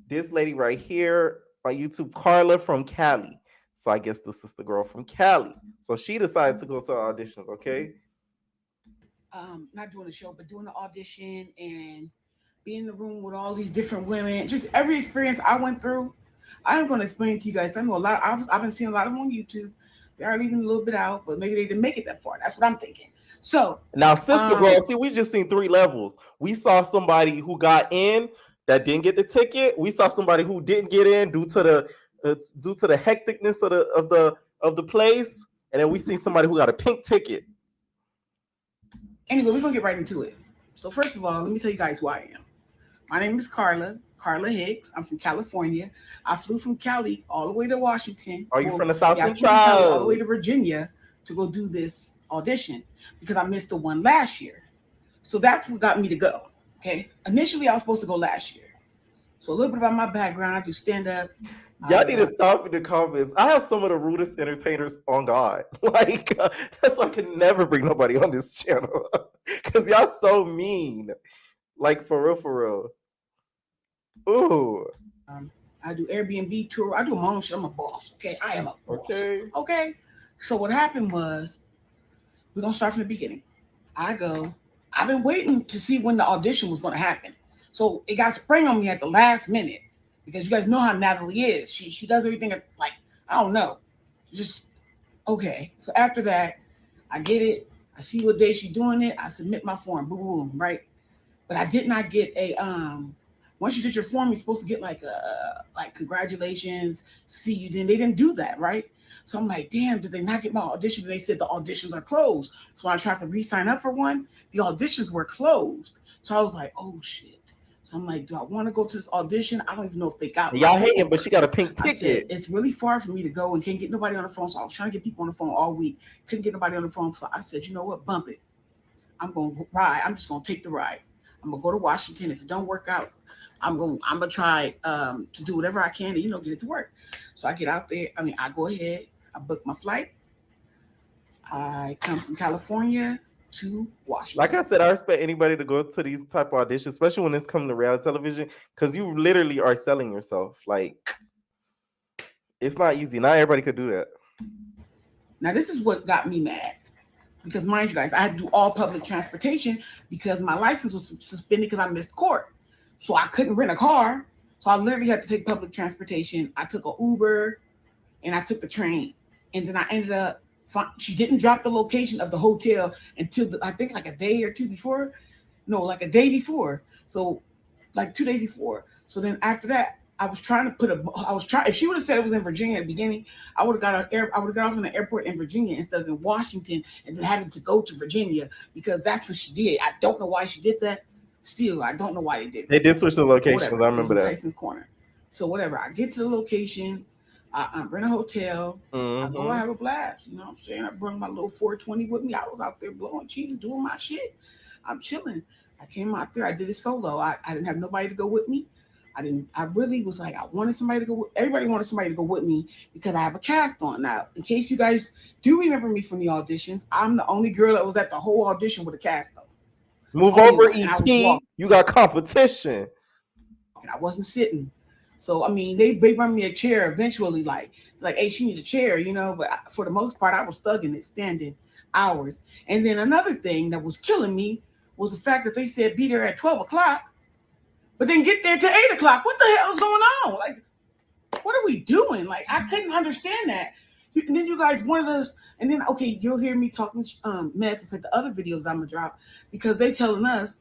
this lady right here on YouTube, Carla from Cali. So I guess this is the girl from Cali. So she decided to go to auditions. Okay, not doing a show, but doing the audition and being in the room with all these different women, just every experience I went through. I'm going to explain to you guys. I know a lot. I've been seeing a lot of them on YouTube. They are leaving a little bit out, but maybe they didn't make it that far. That's what I'm thinking. So now, sister girl, see, we just seen 3 levels. We saw somebody who got in that didn't get the ticket. We saw somebody who didn't get in due to the hecticness of the place, and then we see somebody who got a pink ticket. Anyway, we're gonna get right into it. So first of all, let me tell you guys who I am. My name is Carla Hicks. I'm from California. I flew from Cali all the way to Washington. Are you from the South Central? Central? All the way to Virginia to go do this audition because I missed the one last year. So that's what got me to go. Okay. Initially, I was supposed to go last year. So a little bit about my background. I do stand up. Y'all need to stop in the comments. I have some of the rudest entertainers on God. Like, that's why I can never bring nobody on this channel because y'all so mean. Like, for real. Ooh. I do Airbnb tour. I do my own shit. I'm a boss. Okay. I am a boss. Okay. So what happened was, we're going to start from the beginning. I've been waiting to see when the audition was going to happen. So it got sprung on me at the last minute because you guys know how Natalie is. She does everything like, I don't know. Just, okay. So after that, I get it. I see what day she's doing it. I submit my form. Boom, boom, right? But I did not get a once you did your form, you're supposed to get like congratulations, see you. Then they didn't do that, right? So I'm like, damn, did they not get my audition? And they said the auditions are closed. So I tried to re-sign up for one. The auditions were closed. So I was like, oh shit. So I'm like, do I want to go to this audition? I don't even know if they got y'all hating, but she got a pink ticket. I said, it's really far for me to go and can't get nobody on the phone. So I was trying to get people on the phone all week. Couldn't get nobody on the phone. So I said, you know what? Bump it. I'm going to ride. I'm just going to take the ride. I'm going to go to Washington. If it don't work out, I'm going to try to do whatever I can to, get it to work. So I get out there. I go ahead. I book my flight. I come from California to Washington. Like I said, I respect anybody to go to these type of auditions, especially when it's coming to reality television, because you literally are selling yourself. Like, it's not easy. Not everybody could do that. Now, this is what got me mad. Because mind you guys, I had to do all public transportation because my license was suspended because I missed court. So I couldn't rent a car. So I literally had to take public transportation. I took an Uber and I took the train. And then I ended up, she didn't drop the location of the hotel until I think like a day or two before. No, like a day before. So like 2 days before. So then after that, I was trying to if she would have said it was in Virginia at the beginning, I would have got off in the airport in Virginia instead of in Washington and then having to go to Virginia because that's what she did. I don't know why she did that. Still, I don't know why they did. They did switch the locations. Whatever. I remember that. Tyson's Corner. So whatever. I get to the location. I rent a hotel. I go. I have a blast. You know what I'm saying? I brought my little 420 with me. I was out there blowing cheese and doing my shit. I'm chilling. I came out there. I did it solo. I didn't have nobody to go with me. I really was like, I wanted somebody to go. Everybody wanted somebody to go with me because I have a cast on. Now, in case you guys do remember me from the auditions, I'm the only girl that was at the whole audition with a cast on. Move Oh, over, and I was ET. walking. You got competition. And I wasn't sitting. So I mean, they run me a chair eventually, like, hey, she need a chair, you know. But for the most part, I was thugging it, standing hours. And then another thing that was killing me was the fact that they said be there at 12 o'clock, but then get there to 8 o'clock. What the hell is going on? Like, what are we doing? Like, I couldn't understand that. And then you guys wanted us, and then okay, you'll hear me talking mess. It's like the other videos I'm gonna drop because they telling us,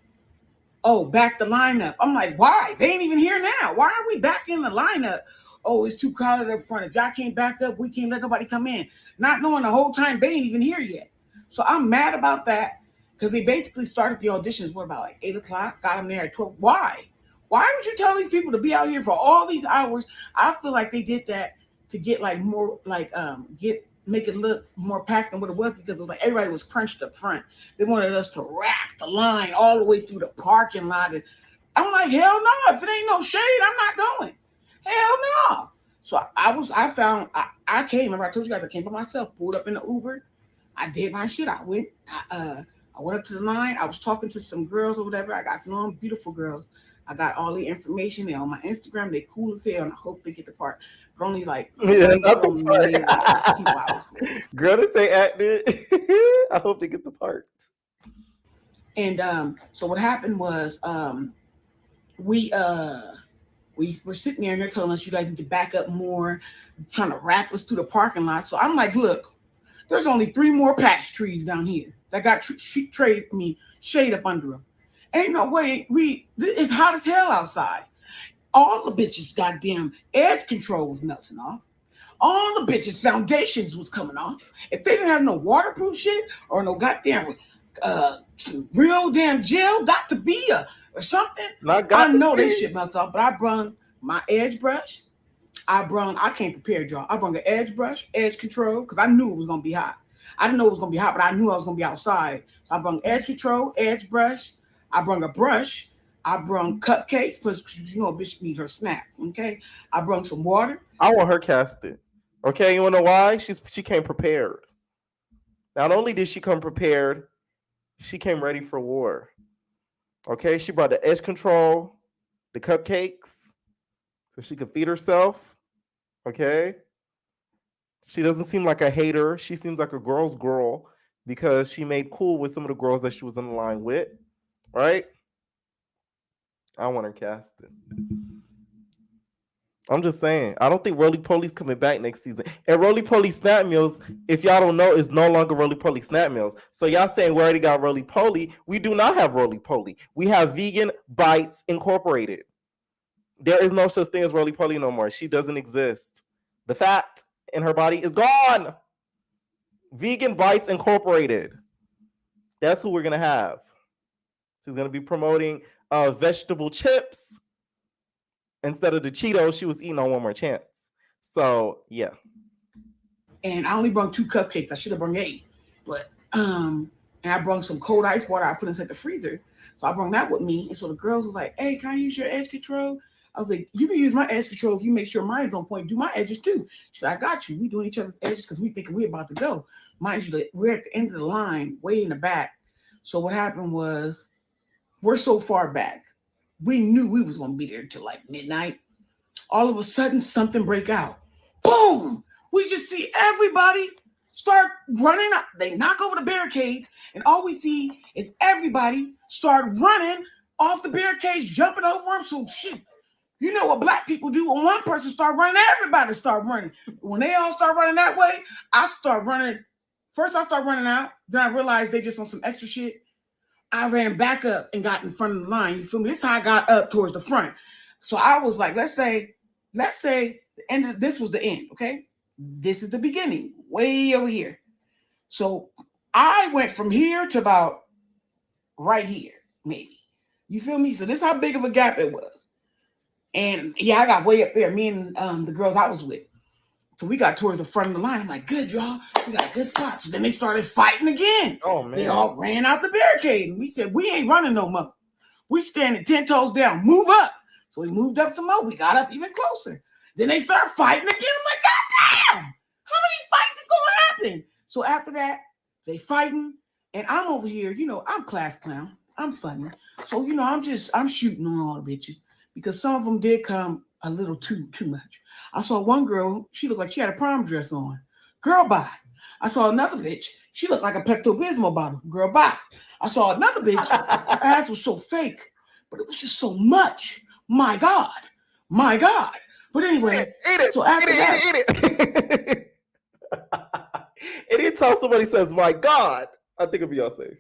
oh, back the lineup. I'm like, why? They ain't even here now. Why are we back in the lineup? Oh, it's too crowded up front. If y'all can't back up, we can't let nobody come in. Not knowing the whole time they ain't even here yet. So I'm mad about that because they basically started the auditions, what about like 8 o'clock? Got them there at 12. Why? Why would you tell these people to be out here for all these hours? I feel like they did that to get like more, like make it look more packed than what it was because it was like everybody was crunched up front. They wanted us to wrap the line all the way through the parking lot. And I'm like, hell no! If it ain't no shade, I'm not going. Hell no! So I came. Remember I told you guys I came by myself. Pulled up in the Uber. I did my shit. I went up to the line. I was talking to some girls or whatever. I got to know them, beautiful girls. I got all the information. They're on my Instagram. They cool as hell, and I hope they get the part. But only like Yeah, not the million part. people I was with. Girl, to say acted. I hope they get the part. And so what happened was we were sitting there and they're telling us you guys need to back up more, trying to wrap us through the parking lot. So I'm like, look, there's only 3 more patch trees down here that got shade up under them. Ain't no way it's hot as hell outside. All the bitches goddamn edge control was melting off. All the bitches foundations was coming off. If they didn't have no waterproof shit or no goddamn real damn gel, got to be or something. I know they shit melts off, but I brung my edge brush. I came prepared, y'all. I brung an edge brush, edge control, because I knew it was gonna be hot. I didn't know it was gonna be hot, but I knew I was gonna be outside. So I brung edge control, edge brush. I brung a brush. I brung cupcakes, because you know a bitch needs her snack. Okay. I brung some water. I want her casted. Okay, you wanna know why? She came prepared. Not only did she come prepared, she came ready for war. Okay, she brought the edge control, the cupcakes, so she could feed herself. Okay. She doesn't seem like a hater. She seems like a girl's girl because she made cool with some of the girls that she was in line with. Right? I want her casted. I'm just saying. I don't think Roly Poly's coming back next season. And Roly Poly Snap Meals, if y'all don't know, is no longer Roly Poly Snap Meals. So y'all saying we already got Roly Poly. We do not have Roly Poly. We have Vegan Bites Incorporated. There is no such thing as Roly Poly no more. She doesn't exist. The fat in her body is gone. Vegan Bites Incorporated. That's who we're going to have. She's going to be promoting vegetable chips instead of the Cheetos she was eating on One More Chance. So, yeah. And I only brought 2 cupcakes. I should have brought 8. But, and I brought some cold ice water I put inside the freezer. So I brought that with me. And so the girls was like, hey, can I use your edge control? I was like, you can use my edge control if you make sure mine's on point. Do my edges too. She said, I got you. We doing each other's edges because we thinking we're about to go. Mind you, we're at the end of the line, way in the back. So what happened was we're so far back. We knew we was going to be there till like midnight. All of a sudden, something break out. Boom! We just see everybody start running up. They knock over the barricades, and all we see is everybody start running off the barricades, jumping over them. So shit, you know what black people do? When one person start running, everybody start running. When they all start running that way, I start running. First, I start running out. Then I realized they just on some extra shit. I ran back up and got in front of the line. You feel me? This is how I got up towards the front. So I was like, let's say the end of this was the end, okay? This is the beginning, way over here. So I went from here to about right here, maybe. You feel me? So this is how big of a gap it was. And yeah, I got way up there, me and the girls I was with. So we got towards the front of the line. I'm like, good, y'all. We got a good spot. So then they started fighting again. Oh, man. They all ran out the barricade. And we said, we ain't running no more. We standing 10 toes down. Move up. So we moved up some more. We got up even closer. Then they start fighting again. I'm like, God damn. How many fights is going to happen? So after that, they fighting. And I'm over here. You know, I'm class clown. I'm funny. So, you know, I'm shooting on all the bitches because some of them did come a little too much. I saw one girl, she looked like she had a prom dress on. Girl, bye. I saw another bitch, she looked like a Pepto-Bismol bottle. Girl, bye. I saw another bitch, her ass was so fake, but it was just so much. My God. My God. But anyway, Eat it. So after that. Anytime somebody says, my God, I think it'll be all safe.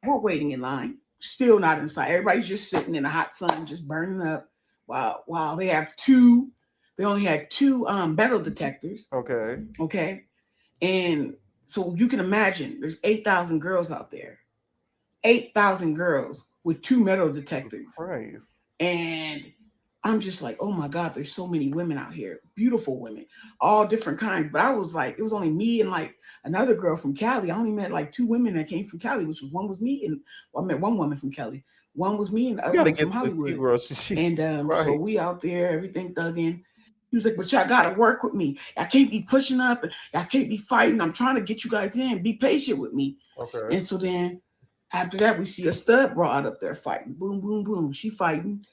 We're waiting in line, still not inside. Everybody's just sitting in the hot sun, just burning up. Wow. They only had two metal detectors. Okay. And so you can imagine there's 8,000 girls out there. 8,000 girls with two metal detectors. Christ. And I'm just like, oh my God, there's so many women out here, beautiful women, all different kinds. But I was like, it was only me and like another girl from Cali. I only met like two women that came from Cali, which was one was me and I met one woman from Cali. One was me and the other one was from Hollywood. So we out there, everything thugging. He was like, but y'all gotta work with me. I can't be pushing up. I can't be fighting. I'm trying to get you guys in. Be patient with me. Okay. And so then after that, we see a stud broad up there fighting. Boom, boom, boom. She fighting.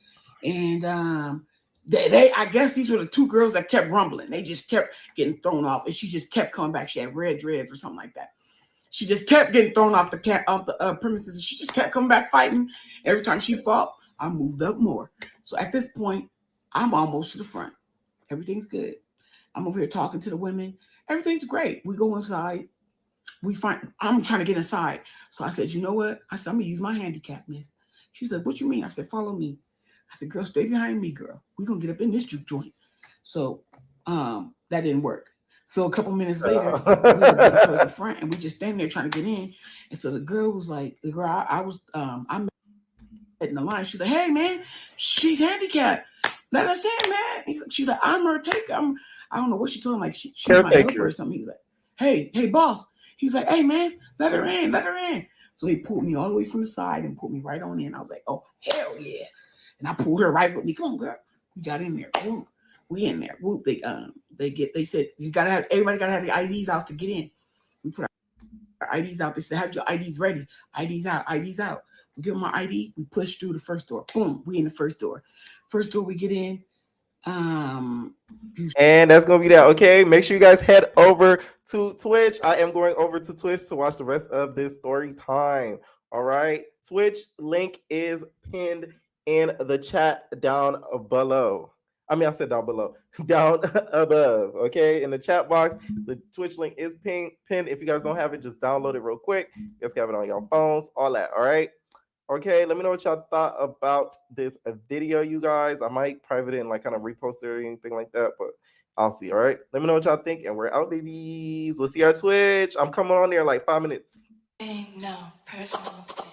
And I guess these were the two girls that kept rumbling. They just kept getting thrown off, and she just kept coming back. She had red dreads or something like that. She just kept getting thrown off the premises, and she just kept coming back fighting. Every time she fought, I moved up more. So at this point, I'm almost to the front. Everything's good. I'm over here talking to the women. Everything's great. We go inside. I'm trying to get inside. So I said, you know what? I said, I'm gonna use my handicap, miss. She said, what you mean? I said, follow me. I said, girl, stay behind me, girl. We're going to get up in this juke joint. So that didn't work. So a couple minutes later, we were getting towards the front and we just standing there trying to get in. And so the girl was like, I'm in the line. She's like, hey, man, she's handicapped. Let us in, man. She's like, I'm her taker. I don't know what she told him. Like, she might help her or something. He was like, hey, boss. He's like, hey, man, let her in. So he pulled me all the way from the side and put me right on in. I was like, oh, hell yeah. And I pulled her right with me. Come on, girl. We got in there. Whoop. We in there. Whoop. They said everybody gotta have the IDs out to get in. We put our IDs out. They said, have your IDs ready. IDs out. We give them our ID. We push through the first door. Boom. We in the first door. First door we get in. And that's gonna be that. Okay, make sure you guys head over to Twitch. I am going over to Twitch to watch the rest of this story time. All right, Twitch link is pinned in the chat down below. I said down below, down above. Okay, in the chat box, the Twitch link is pinned. If you guys don't have it, just download it real quick. You guys can have it on your phones, all that. All right. Okay, let me know what y'all thought about this video, you guys. I might private it and like kind of repost it or anything like that, but I'll see. All right, let me know what y'all think, and we're out, babies. We'll see you on Twitch. I'm coming on there in like 5 minutes. No personal thing.